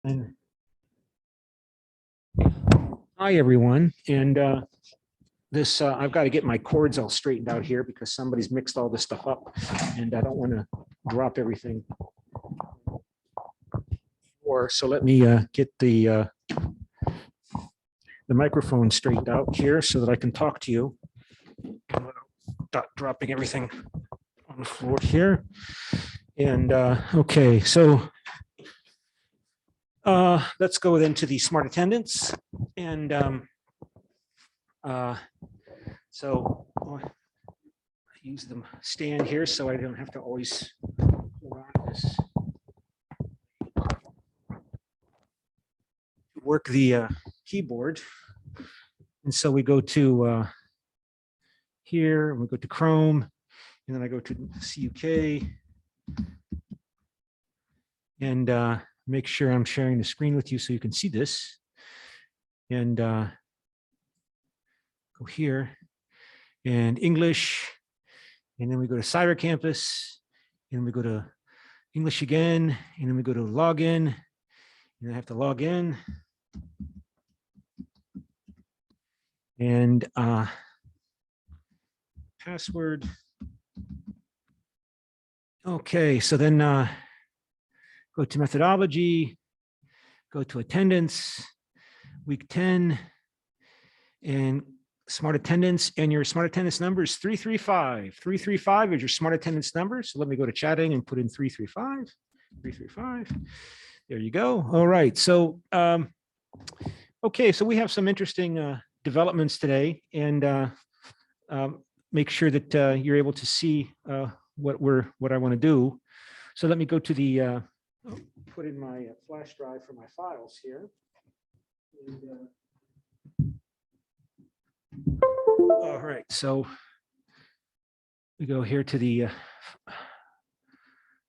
And hi, everyone. And I've got to get my cords all straightened out here because somebody's mixed all this stuff up, and I don't want to drop everything. So let me get the microphone straightened out here so that I can talk to you without dropping everything on the floor here. And okay, so let's go then to the smart attendance. And so I use the stand here so I don't have to always hold on to this. Work the keyboard. And so we go to here, and we go to Chrome, and then I go to CUK, and make sure I'm sharing the screen with you so you can see this. And go here, and English, and then we go to Cyber Campus, and we go to English again, and then we go to Login, and I have to log in. And password. Okay, so then go to methodology, go to attendance, week 10, and smart attendance, and your smart attendance number is 335. 335 is your smart attendance number. So let me go to chatting and put in 335, 335. There you go. All right, so okay, so we have some interesting developments today, and make sure that you're able to see what I want to do. So let me go to the put in my flash drive for my files here. And, all right, so we go here to the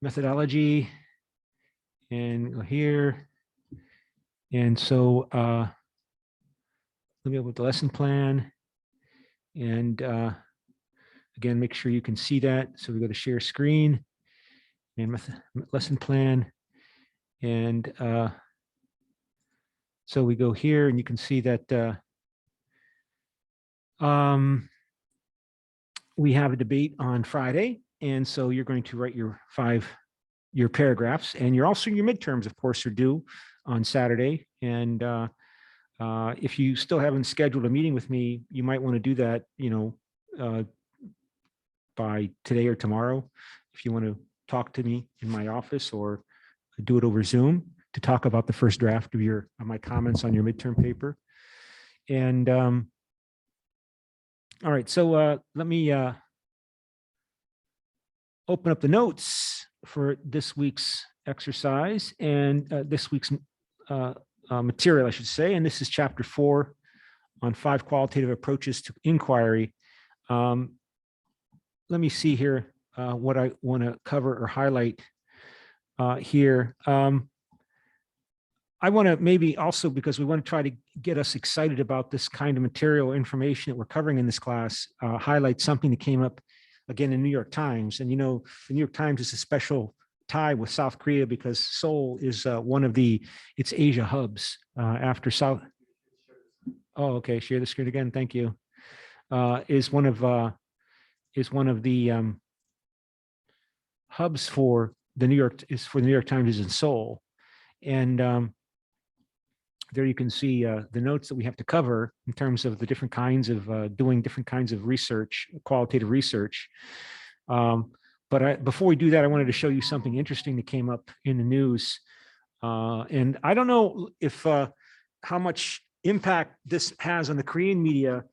methodology and go here, and so let me open the lesson plan, and again, make sure you can see that. So we go to share screen and lesson plan. And so we go here, and you can see that we have a debate on Friday. And so you're going to write your paragraphs, and your midterms, of course, are due on Saturday. And if you still haven't scheduled a meeting with me, you might want to do that, by today or tomorrow, if you want to talk to me in my office or do it over Zoom to talk about the first draft of my comments on your midterm paper. And all right, so let me open up the notes for this week's exercise and this week's material, I should say. And this is chapter 4 on 5 qualitative approaches to inquiry. Let me see here what I want to cover or highlight here. I want to maybe also, because we want to try to get us excited about this kind of material information that we're covering in this class, highlight something that came up again in New York Times. And, the New York Times is a special tie with South Korea because Seoul is one of its Asia hubs after South. Oh, okay. Share the screen again. Thank you. Is one of the hubs for the New York Times is in Seoul. And there you can see the notes that we have to cover in terms of the different kinds of doing different kinds of research, qualitative research. But before we do that, I wanted to show you something interesting that came up in the news. And I don't know if how much impact this has on the Korean media.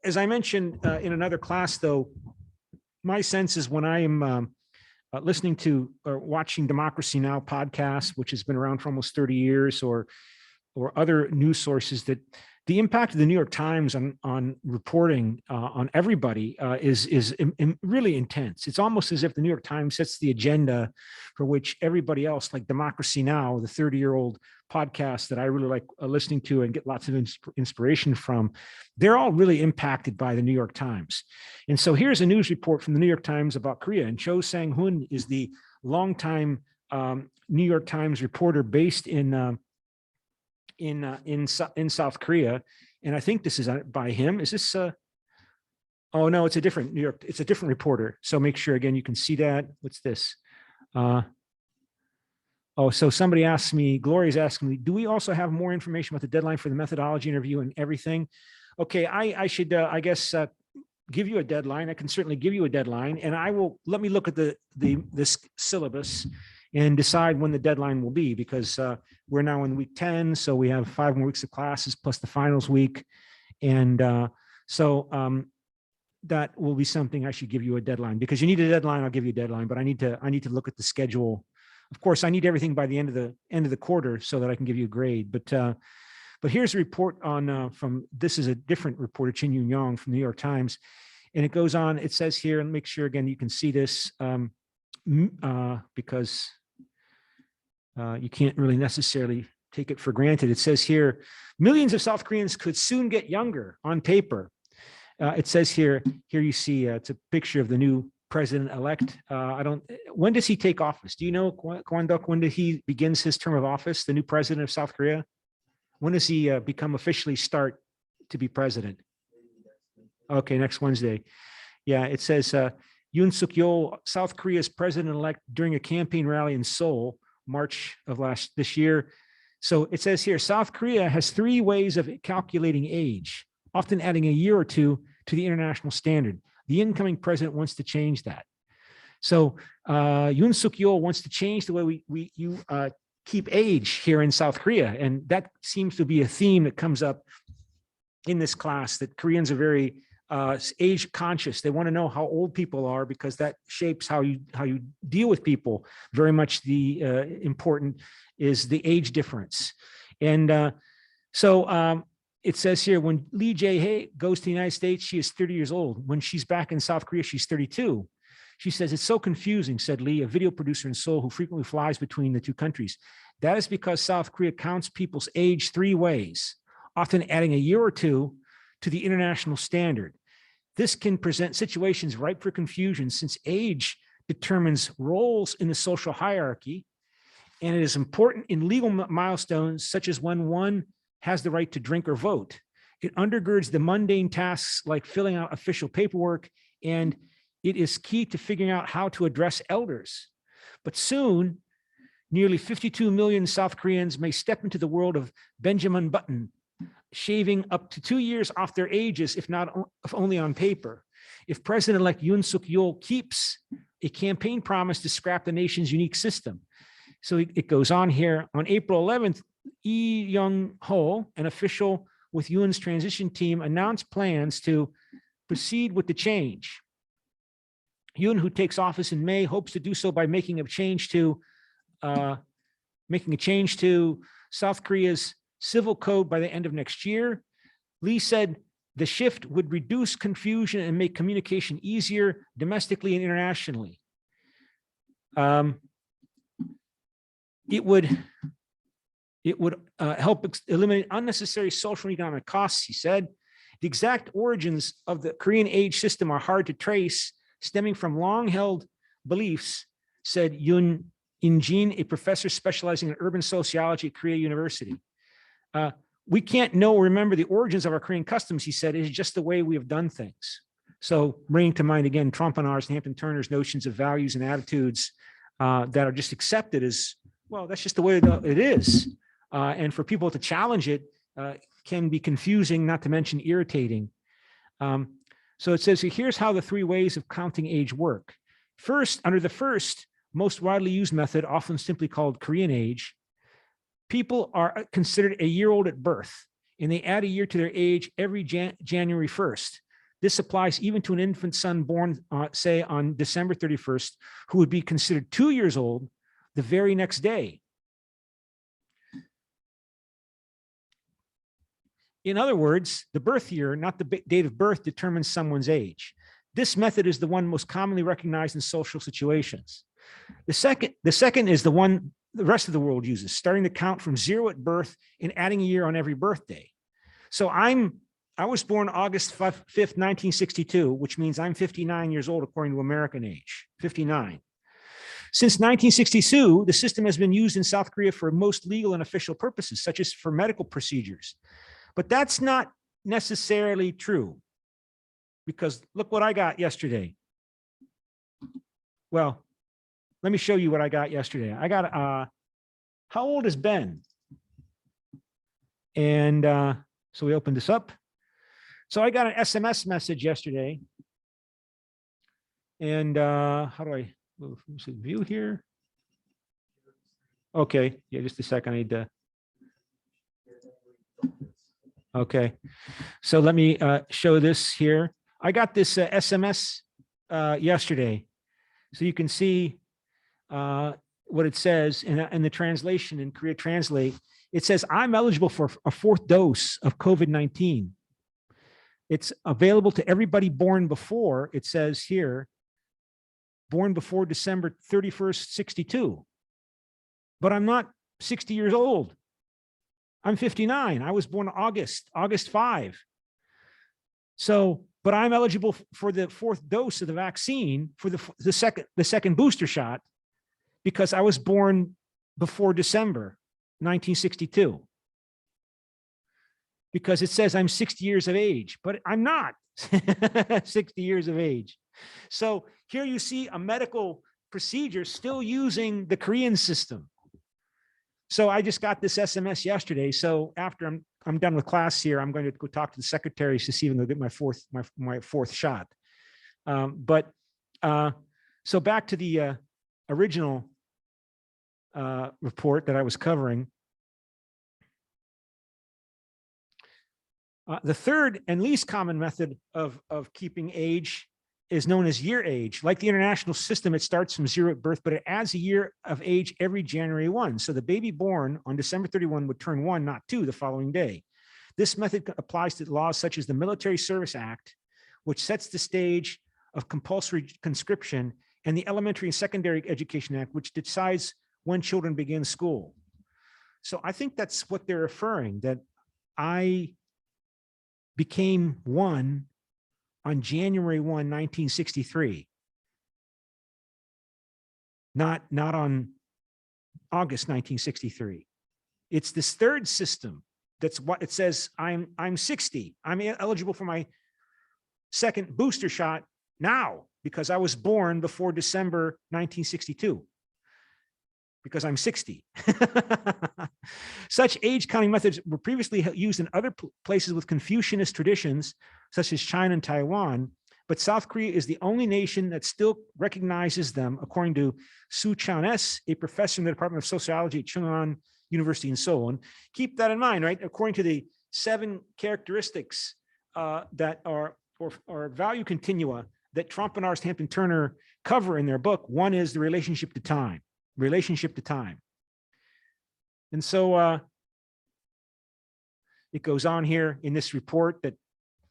As I mentioned in another class, though, my sense is when I am listening to or watching Democracy Now! Podcast, which has been around for almost 30 years, or other news sources, that the impact of the New York Times on reporting on everybody is really intense. It's almost as if the New York Times sets the agenda for which everybody else, like Democracy Now!, the 30-year-old podcast that I really like listening to and get lots of inspiration from, they're all really impacted by the New York Times. And so here's a news report from the New York Times about Korea. And Cho Sang-hoon is the longtime New York Times reporter based in in South Korea, and I think this is by him. Is this? Oh no, it's a different New York. It's a different reporter. So make sure again you can see that. What's this? Oh, so somebody asked me. Gloria's asking me, do we also have more information about the deadline for the methodology interview and everything? Okay, I should I guess give you a deadline. I can certainly give you a deadline, and I will let me look at this syllabus and decide when the deadline will be, because we're now in week 10, so we have 5 more weeks of classes plus the finals week, and that will be something I should give you a deadline, because you need a deadline. I'll give you a deadline, but I need to look at the schedule. Of course, I need everything by the end of the quarter so that I can give you a grade. But here's a report on from, this is a different reporter, Chin Yoon Young from the New York Times, and it goes on. It says here, and make sure again you can see this because you can't really necessarily take it for granted. It says here, millions of South Koreans could soon get younger on paper. It says here you see it's a picture of the new president-elect. When does he take office? Do you know, Kwon-duk, when did he begins his term of office, the new president of South Korea? When does he become officially start to be president? Okay, next Wednesday. Yeah, it says Yoon Suk-yeol, South Korea's president-elect, during a campaign rally in Seoul, March of this year. So it says here, South Korea has 3 ways of calculating age, often adding a year or two to the international standard. The incoming president wants to change that. So Yoon Suk-yeol wants to change the way you keep age here in South Korea. And that seems to be a theme that comes up in this class, that Koreans are very age conscious. They want to know how old people are, because that shapes how you deal with people. Very much the important is the age difference. And so it says here, when Lee Jae-hae goes to the United States, she is 30 years old. When she's back in South Korea, she's 32. She says, it's so confusing, said Lee, a video producer in Seoul who frequently flies between the 2 countries. That is because South Korea counts people's age 3 ways, often adding a year or 2 to the international standard. This can present situations ripe for confusion, since age determines roles in the social hierarchy, and it is important in legal milestones, such as when one has the right to drink or vote. It undergirds the mundane tasks like filling out official paperwork, and it is key to figuring out how to address elders. But soon, nearly 52 million South Koreans may step into the world of Benjamin Button, shaving up to 2 years off their ages, if only on paper. If President-elect Yoon Suk-yeol keeps a campaign promise to scrap the nation's unique system. So it goes on here. On April 11th, Lee Young-ho, an official with Yoon's transition team, announced plans to proceed with the change. Yoon, who takes office in May, hopes to do so by making a change to South Korea's civil code by the end of next year. Lee said the shift would reduce confusion and make communication easier domestically and internationally. It would help eliminate unnecessary social and economic costs, he said. The exact origins of the Korean age system are hard to trace, stemming from long-held beliefs, said Yoon In-jin, a professor specializing in urban sociology at Korea University. We can't know or remember the origins of our Korean customs, he said. It is just the way we have done things. So bringing to mind, again, Trompenaars and Hampton-Turner's notions of values and attitudes that are just accepted as, well, that's just the way it is. And for people to challenge it can be confusing, not to mention irritating. So it says, here's how the 3 ways of counting age work. First, under the first, most widely used method, often simply called Korean age, people are considered a year old at birth, and they add a year to their age every January 1st. This applies even to an infant son born, say, on December 31st, who would be considered 2 years old the very next day. In other words, the birth year, not the date of birth, determines someone's age. This method is the one most commonly recognized in social situations. The second is the one the rest of the world uses, starting to count from 0 at birth and adding a year on every birthday. So I was born August 5th, 1962, which means I'm 59 years old according to American age, 59. Since 1962, the system has been used in South Korea for most legal and official purposes, such as for medical procedures. But that's not necessarily true, because look what I got yesterday. Well, let me show you what I got yesterday. I got, how old is Ben? And so we opened this up. So I got an SMS message yesterday. And how do I view here? Okay, yeah, just a second. I need to. Okay, so let me show this here. I got this SMS yesterday. So you can see what it says in the translation in Korea Translate. It says, I'm eligible for a 4th dose of COVID-19. It's available to everybody born before, it says here, born before December 31st, 62. But I'm not 60 years old. I'm 59. I was born August 5. So, but I'm eligible for the 4th dose of the vaccine for the second booster shot because I was born before December 1962. Because it says I'm 60 years of age, but I'm not 60 years of age. So here you see a medical procedure still using the Korean system. So I just got this SMS yesterday. So after I'm done with class here, I'm going to go talk to the secretaries to see if I can get my fourth shot. So back to the original report that I was covering. The third and least common method of keeping age is known as year age. Like the international system, it starts from 0 at birth, but it adds a year of age every January 1. So the baby born on December 31 would turn 1, not 2, the following day. This method applies to laws such as the Military Service Act, which sets the stage of compulsory conscription, and the Elementary and Secondary Education Act, which decides when children begin school. So I think that's what they're referring, that I became 1 on January 1, 1963, not on August 1963. It's this third system that's what it says. I'm 60. I'm eligible for my second booster shot now because I was born before December 1962. Because I'm 60. Such age counting methods were previously used in other places with Confucianist traditions, such as China and Taiwan, but South Korea is the only nation that still recognizes them, according to Su Chan-S, a professor in the Department of Sociology at Chungan University in Seoul. And keep that in mind, right? According to the 7 characteristics that are value continua that Trump and Ars Hampton Turner cover in their book, one is the relationship to time. And so it goes on here in this report that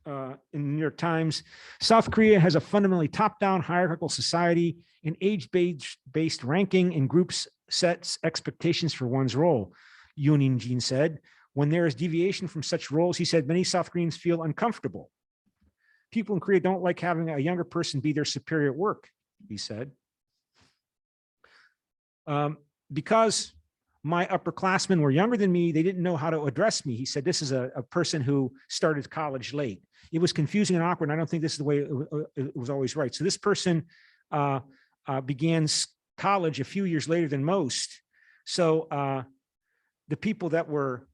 in the New York Times, South Korea has a fundamentally top-down hierarchical society, and age-based ranking in groups sets expectations for one's role, Yoon In-jin said. When there is deviation from such roles, he said, many South Koreans feel uncomfortable. People in Korea don't like having a younger person be their superior at work, he said. Because my upperclassmen were younger than me, they didn't know how to address me. He said, this is a person who started college late. It was confusing and awkward. And I don't think this is the way it was always right. So this person began college a few years later than most. So the people that were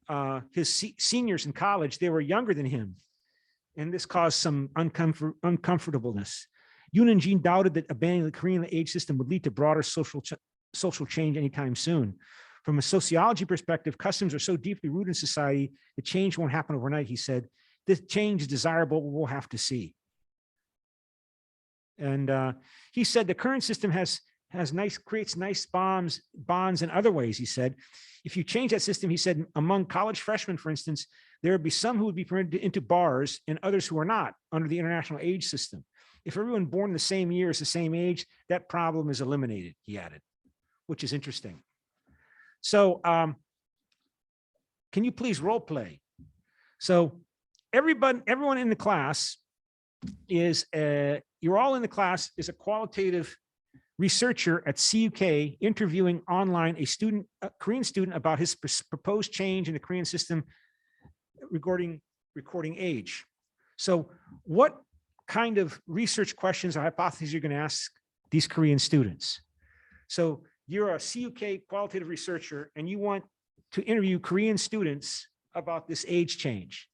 his seniors in college, they were younger than him. And this caused some uncomfortableness. Yoon In-jin doubted that abandoning the Korean age system would lead to broader social change anytime soon. From a sociology perspective, customs are so deeply rooted in society that change won't happen overnight, he said. This change is desirable, but we'll have to see. And he said the current system creates nice bonds in other ways, he said. If you change that system, he said, among college freshmen, for instance, there would be some who would be permitted into bars and others who are not under the international age system. If everyone born the same year is the same age, that problem is eliminated, he added, which is interesting. So can you please role play? So everyone in the class is, you're all in the class is a qualitative researcher at CUK interviewing online a Korean student about his proposed change in the Korean system regarding recording age. So what kind of research questions or hypotheses you're going to ask these Korean students? So you're a CUK qualitative researcher and you want to interview Korean students about this age change.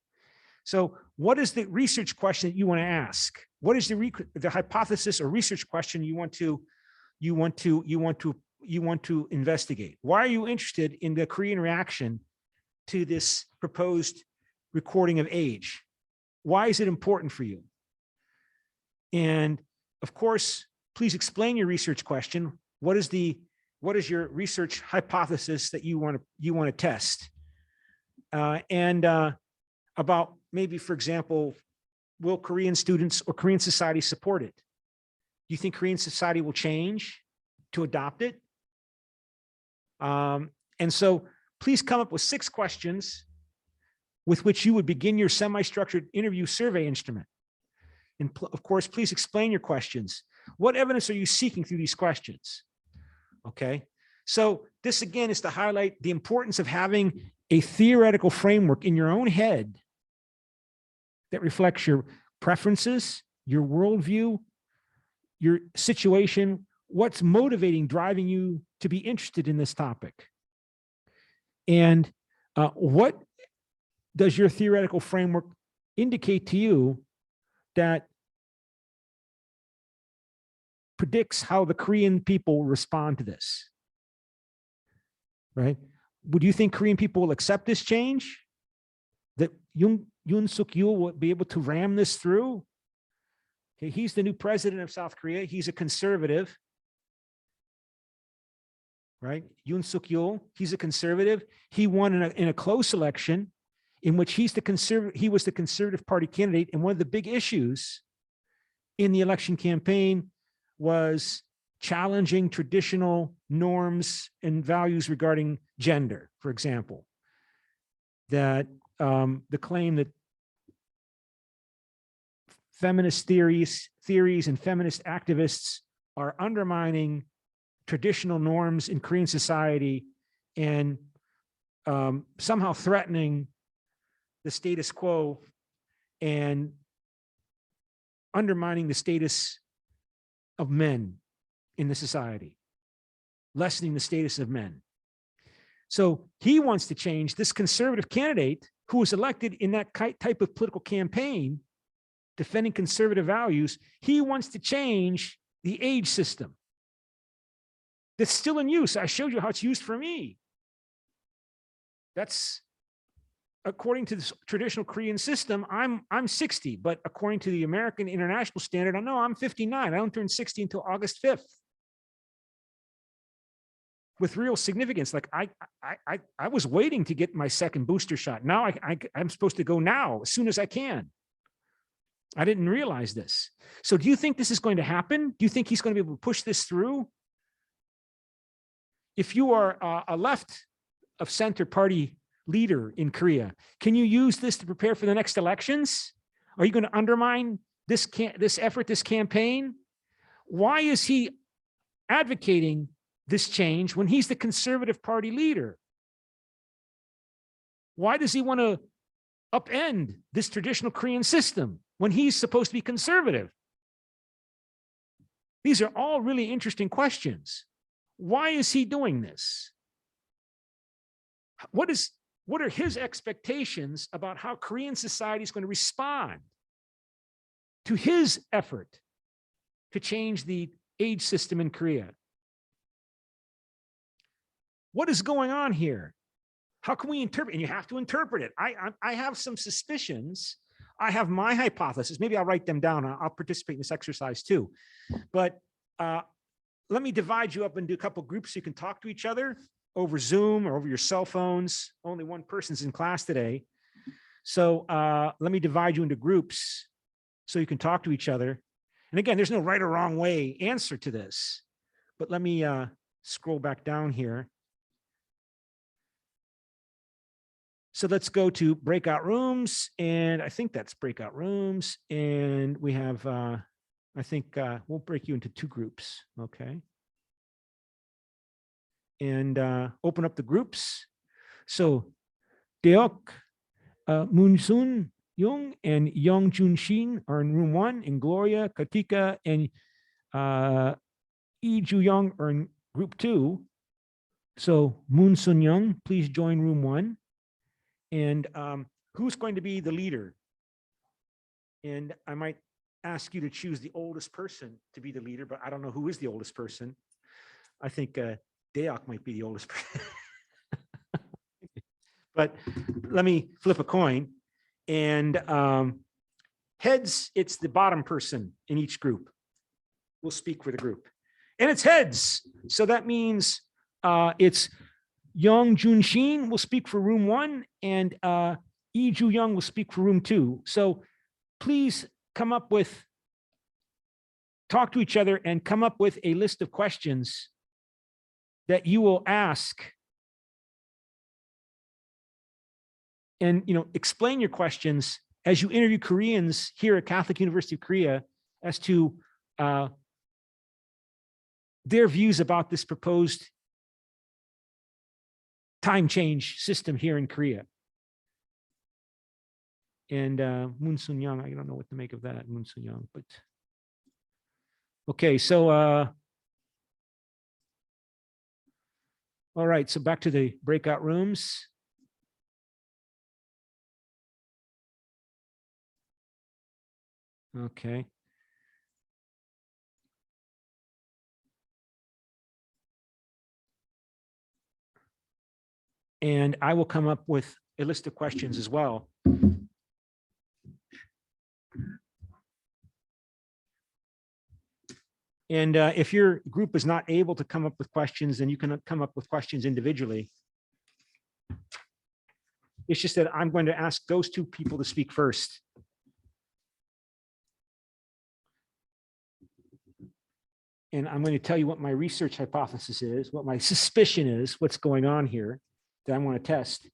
So what is the research question that you want to ask? What is the hypothesis or research question you want to investigate? Why are you interested in the Korean reaction to this proposed recording of age? Why is it important for you? And of course, please explain your research question. What is your research hypothesis that you want to test? About maybe, for example, will Korean students or Korean society support it? Do you think Korean society will change to adopt it? And so please come up with 6 questions with which you would begin your semi-structured interview survey instrument. And of course, please explain your questions. What evidence are you seeking through these questions? Okay, so this again is to highlight the importance of having a theoretical framework in your own head that reflects your preferences, your worldview, your situation, what's motivating, driving you to be interested in this topic. And what does your theoretical framework indicate to you that predicts how the Korean people respond to this, right? Would you think Korean people will accept this change? That Yoon Suk-yeol will be able to ram this through? Okay, he's the new president of South Korea. He's a conservative, right? Yoon Suk-yeol, he's a conservative. He won in a close election in which he was the Conservative Party candidate. And one of the big issues in the election campaign was challenging traditional norms and values regarding gender, for example. That the claim that feminist theories and feminist activists are undermining traditional norms in Korean society and somehow threatening the status quo and undermining the status of men in the society, lessening the status of men. So he wants to change. This conservative candidate who was elected in that type of political campaign, defending conservative values, he wants to change the age system that's still in use. I showed you how it's used for me. That's according to the traditional Korean system, I'm 60, but according to the American International Standard, I know I'm 59. I don't turn 60 until August 5th. With real significance, like I was waiting to get my second booster shot. Now I'm supposed to go now, as soon as I can. I didn't realize this. So do you think this is going to happen? Do you think he's going to be able to push this through? If you are a left of center party leader in Korea, can you use this to prepare for the next elections? Are you going to undermine this effort, this campaign? Why is he advocating this change when he's the Conservative Party leader? Why does he want to upend this traditional Korean system when he's supposed to be conservative? These are all really interesting questions. Why is he doing this? What are his expectations about how Korean society is going to respond to his effort to change the age system in Korea? What is going on here? How can we interpret? And you have to interpret it. I have some suspicions. I have my hypothesis. Maybe I'll write them down. I'll participate in this exercise too. But let me divide you up into a couple groups so you can talk to each other over Zoom or over your cell phones. Only one person's in class today. So let me divide you into groups so you can talk to each other. And again, there's no right or wrong way answer to this. But let me scroll back down here. So let's go to breakout rooms, and I think that's breakout rooms. And we have, I think we'll break you into 2 groups, okay? and open up the groups. So Deok, Moon Sun Young, and Young Jun Shin are in room 1, and Gloria, Katika, and Yi Ju Young are in group 2. So Moon Sun Young, please join room 1. And who's going to be the leader? And I might ask you to choose the oldest person to be the leader, but I don't know who is the oldest person. I think Deok might be the oldest person. But let me flip a coin. And heads, it's the bottom person in each group will speak for the group. And it's heads. So that means it's Young Jun Shin will speak for room 1, and Yi Ju Young will speak for room 2. So please talk to each other and come up with a list of questions that you will ask. And explain your questions as you interview Koreans here at Catholic University of Korea as to their views about this proposed time change system here in Korea. And Moon Sun Young, I don't know what to make of that, Moon Sun Young, but okay, so all right, so back to the breakout rooms. Okay. And I will come up with a list of questions as well. And if your group is not able to come up with questions, then you can come up with questions individually. It's just that I'm going to ask those 2 people to speak first. And I'm going to tell you what my research hypothesis is, what my suspicion is, what's going on here that I want to test.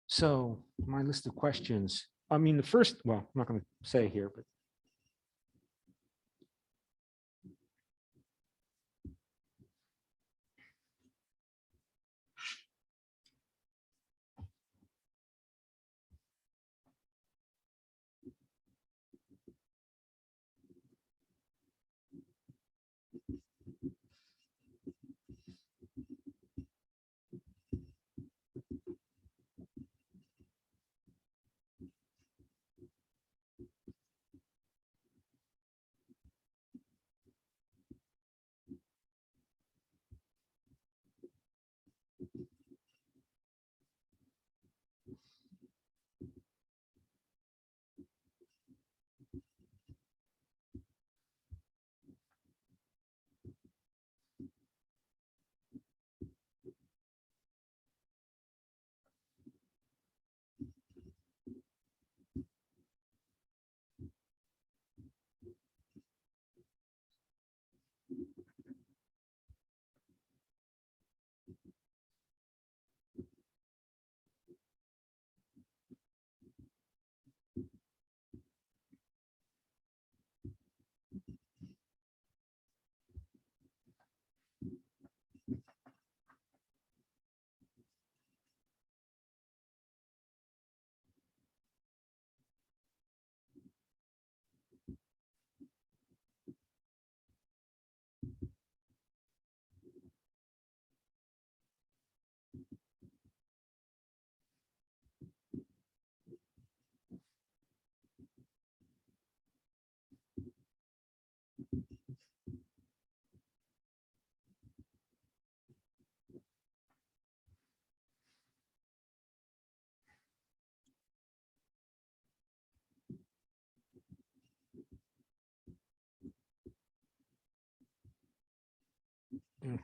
So my list of questions, I mean, the first, well, I'm not going to say here, but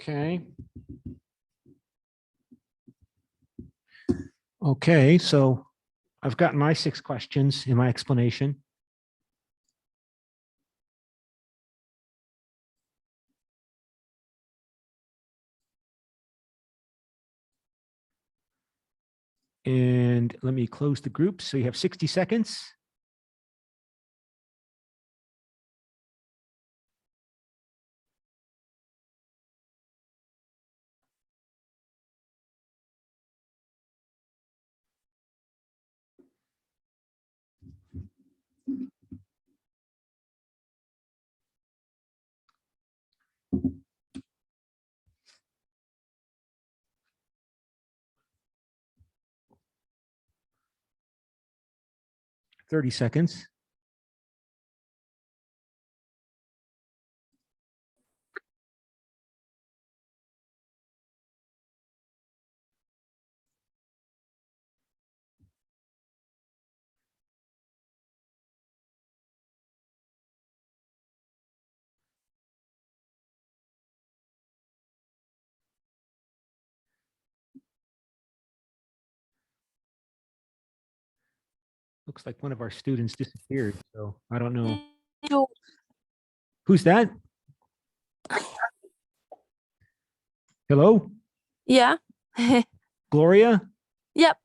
Okay. Okay, so I've got my 6 questions in my explanation. And let me close the group. So you have 60 seconds. Thirty seconds. Looks like one of our students disappeared. So I don't know. Who's that? Hello? Yeah. Gloria? Yep.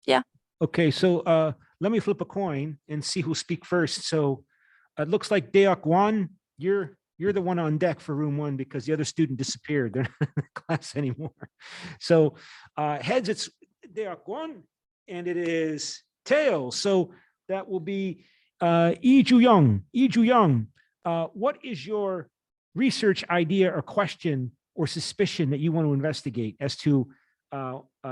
Yeah. Okay, so let me flip a coin and see who'll speak first. So it looks like Deok Wan, you're the one on deck for room 1 because the other student disappeared. They're not in the class anymore. So heads, it's Deok Wan, and it is tails. So that will be Lee Ju Young. Lee Ju Young, what is your research idea or question or suspicion that you want to investigate as to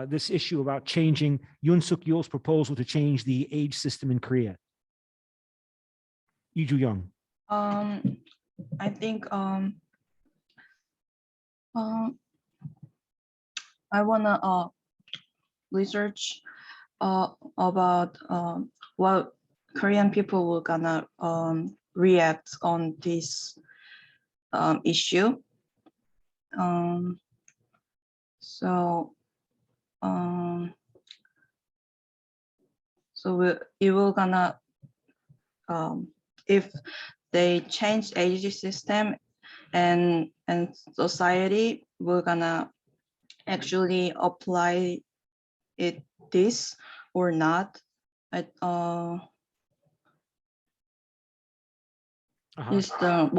this issue about changing Yoon Suk Yeol's proposal to change the age system in Korea? Lee Ju Young. I think I wanna research about what Korean people will gonna react on this issue. So it will gonna if they change age system and society will gonna actually apply it this or not. Is the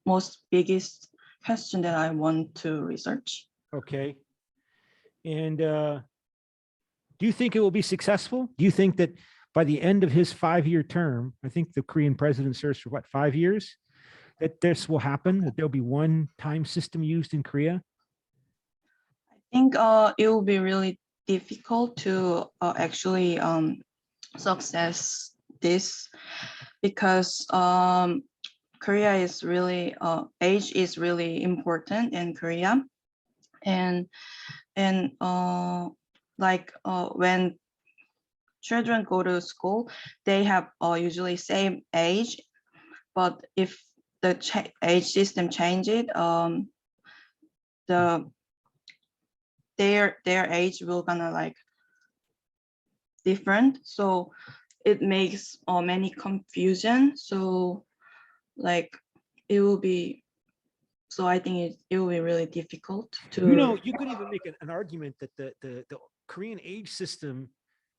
most biggest question that I want to research. Okay. And do you think it will be successful? Do you think that by the end of his 5-year term, I think the Korean president serves for what, 5 years, that this will happen, that there'll be one time system used in Korea? I think it will be really difficult to actually success this because Korea is really age is really important in Korea, and like when children go to school, they have usually same age, but if the age system changes, their age will gonna like different, so it makes many confusion. So like it will be, so I think it will be really difficult to. You know, you could even make an argument that the Korean age system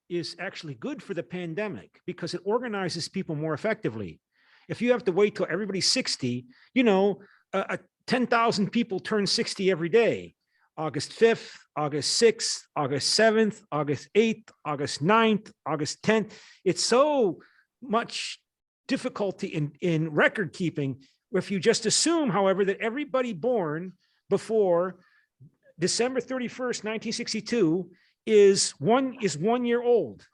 is actually good for the pandemic because it organizes people more effectively. If you have to wait till everybody's 60, you know, 10,000 people turn 60 every day. August 5th, August 6th, August 7th, August 8th, August 9th, August 10th. It's so much difficulty in record keeping. If you just assume, however, that everybody born before December 31st, 1962 is 1 year old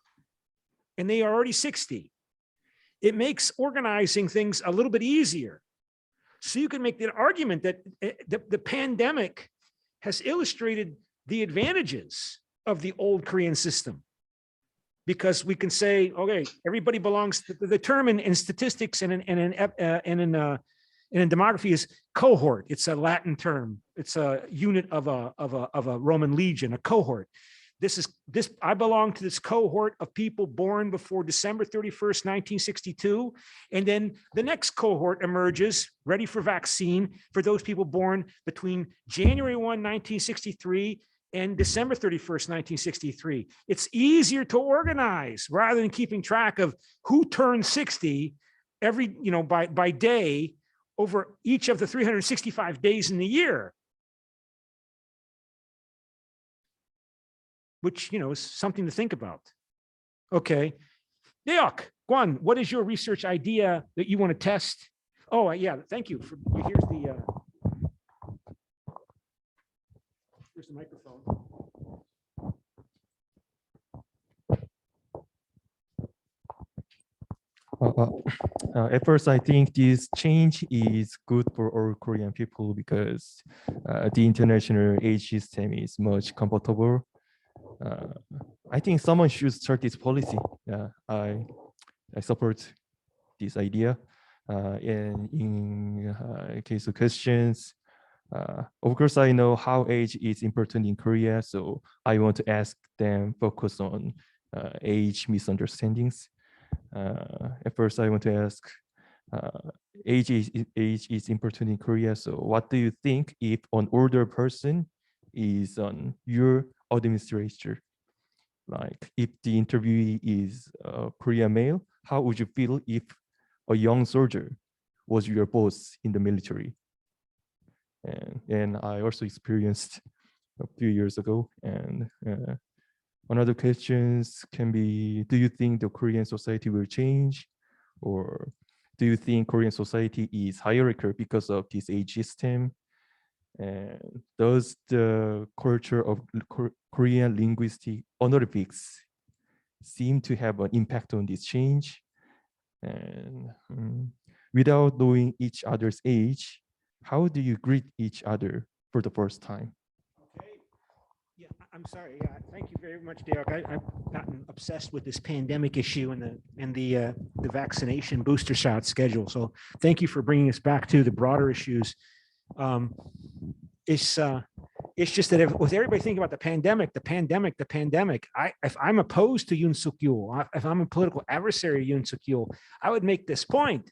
and they are already 60, it makes organizing things a little bit easier. So you can make the argument that the pandemic has illustrated the advantages of the old Korean system, because we can say, okay, everybody belongs to the term in statistics and in And then demography is cohort. It's a Latin term. It's a unit of a Roman legion, a cohort. I belong to this cohort of people born before December 31st, 1962. And then the next cohort emerges, ready for vaccine, for those people born between January 1, 1963 and December 31st, 1963. It's easier to organize rather than keeping track of who turned 60 every, by day over each of the 365 days in the year. Which, is something to think about. Okay. Deok, Guan, what is your research idea that you want to test? Oh, yeah, thank you. Here's the microphone. At first, I think this change is good for all Korean people because the international age system is much comfortable. I think someone should start this policy. I support this idea. And in case of questions, of course, I know how age is important in Korea, so I want to ask them focus on age misunderstandings. At first, I want to ask, age is important in Korea, so what do you think if an older person is on your administrator? Like if the interviewee is a Korean male, how would you feel if a young soldier was your boss in the military? And I also experienced a few years ago. And another questions can be, do you think the Korean society will change? Or do you think Korean society is hierarchical because of this age system? And does the culture of Korean linguistic honorifics seem to have an impact on this change? And without knowing each other's age, how do you greet each other for the first time? Okay. Yeah, I'm sorry. Yeah, thank you very much, Derek. I've gotten obsessed with this pandemic issue and the vaccination booster shot schedule. So thank you for bringing us back to the broader issues. It's just that with everybody thinking about the pandemic, if I'm opposed to Yoon Suk Yeol, if I'm a political adversary of Yoon Suk Yeol, I would make this point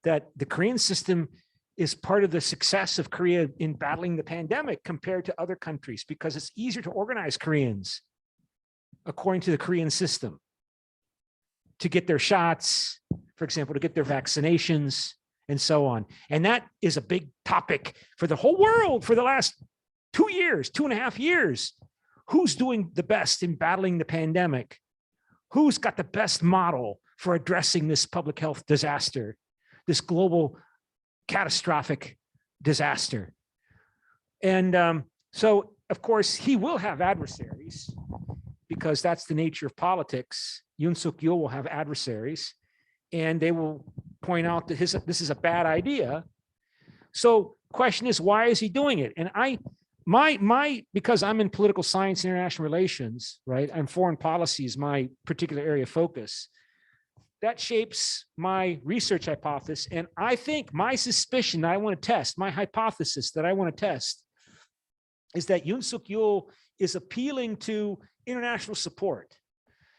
that the Korean system is part of the success of Korea in battling the pandemic compared to other countries, because it's easier to organize Koreans according to the Korean system to get their shots, for example, to get their vaccinations and so on. And that is a big topic for the whole world for the last 2.5 years. Who's doing the best in battling the pandemic? Who's got the best model for addressing this public health disaster, this global catastrophic disaster? And so, of course, he will have adversaries because that's the nature of politics. Yoon Suk Yeol will have adversaries, and they will point out that this is a bad idea. So question is, why is he doing it? And because I'm in political science and international relations, right? And foreign policy is my particular area of focus. That shapes my research hypothesis. And I think my suspicion that I want to test, my hypothesis that I want to test, is that Yoon Suk Yeol is appealing to international support.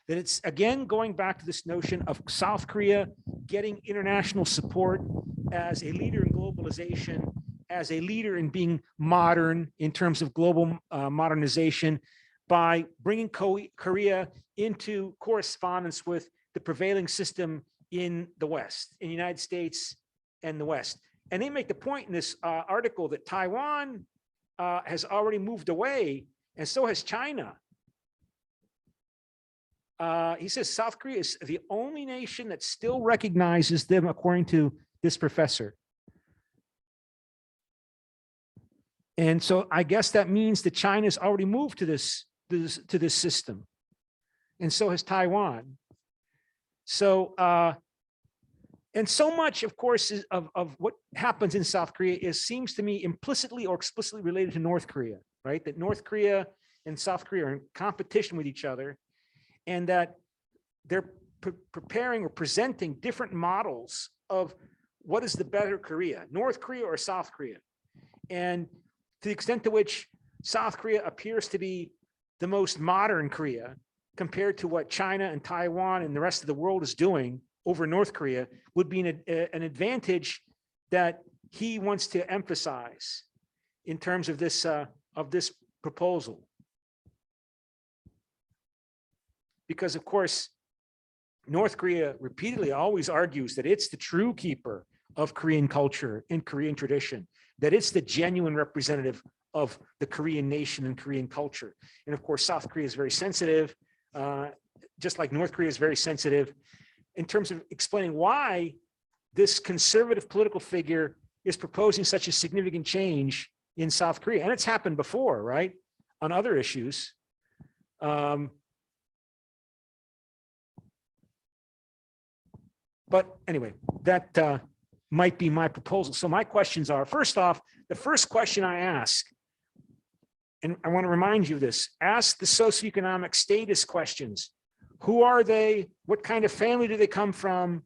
That it's, again, going back to this notion of South Korea getting international support as a leader in globalization, as a leader in being modern in terms of global modernization, by bringing Korea into correspondence with the prevailing system in the West, in the United States and the West. And they make the point in this article that Taiwan has already moved away, and so has China. He says South Korea is the only nation that still recognizes them, according to this professor. And so I guess that means that China's already moved to this system, and so has Taiwan. So and so much, of course, of what happens in South Korea seems to me implicitly or explicitly related to North Korea, right? That North Korea and South Korea are in competition with each other, and that they're preparing or presenting different models of what is the better Korea, North Korea or South Korea? And to the extent to which South Korea appears to be the most modern Korea compared to what China and Taiwan and the rest of the world is doing over North Korea would be an advantage that he wants to emphasize in terms of this proposal. Because of course, North Korea repeatedly always argues that it's the true keeper of Korean culture and Korean tradition, that it's the genuine representative of the Korean nation and Korean culture. And of course, South Korea is very sensitive, just like North Korea is very sensitive in terms of explaining why this conservative political figure is proposing such a significant change in South Korea. And it's happened before, right? On other issues. But anyway, that might be my proposal. So my questions are, first off, the first question I ask, and I want to remind you of this, ask the socioeconomic status questions. Who are they? What kind of family do they come from?